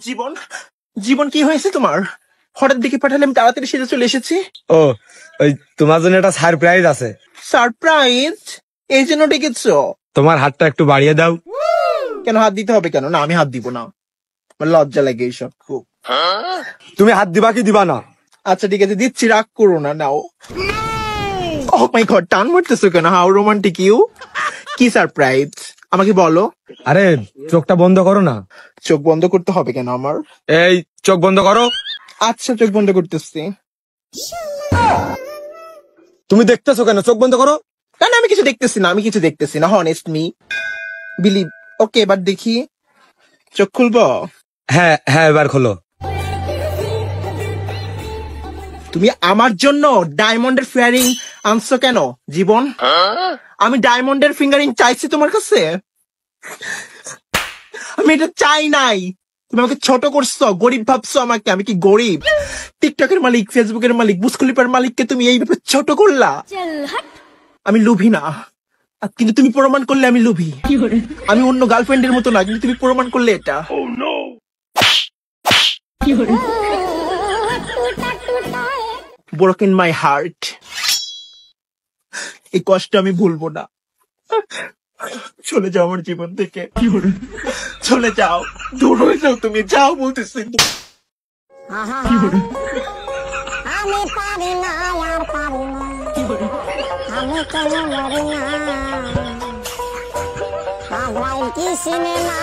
জীবন, জীবন কি হয়েছে তোমার? হঠাৎ দিকে পাঠালে আমি তাড়াতাড়ি সেজে চলে এসেছি। ও, ওই তোমার জন্য একটা সারপ্রাইজ আছে। সারপ্রাইজ? এই জন্য ডেকেছো? তোমার হাতটা একটু বাড়িয়ে দাও। কেন হাত দিতে হবে কেন? না, আমি হাত দিব না, আমার লজ্জা লাগে এইসব খুব। তুমি হাত দিবা কি দিবা না? আচ্ছা ঠিক আছে, দিচ্ছি, রাগ করো না, নাও। ও মাই গড, টান মারতেছো কেন? How romantic you. কি সারপ্রাইজ আমাকে বলো। আরে চোখটা বন্ধ করো না। চোখ বন্ধ করতে হবে কেন আমার? এই চোখ বন্ধ করো। আচ্ছা, চোখ বন্ধ করতেছি। তুমি দেখতেছো কেন? চোখ বন্ধ করো। না, আমি কিছু দেখতেছি না, আমি কিছু দেখতেছি না, হনেস্ট মি বিলিভ। ওকে, এবার দেখি, চোখ খুলবো? হ্যাঁ হ্যাঁ, এবার খোলো। তুমি আমার জন্য ডায়মন্ডের ফিঙ্গারিং আনছো কেন জীবন? আমি ডায়মন্ডের ফিঙ্গারিং চাইছি তোমার কাছে? আমি এটা চাই নাই। তুমি আমাকে ছোট করছো, গরিব ভাবছো আমাকে। আমি কি গরিব? টিকটকের মালিক, ফেসবুকের মালিক, বুসকুলিপার মালিককে তুমি এইভাবে ছোট করলা। আমি লোভী না, কিন্তু তুমি প্রমাণ করলে আমি লোভী। আমি অন্য গার্লফ্রেন্ডের মতো না, কিন্তু তুমি প্রমাণ করলে এটা। Broken my heart. এই কষ্ট আমি ভুলবো না। চলে যাও আমার জীবন থেকে, চলে যাও, দূর হয়ে যাও, তুমি যাও বলতেছি। আমি পারি না, আর পারি না, আমি কেন মরি না, আজরাইল কি সিনেমা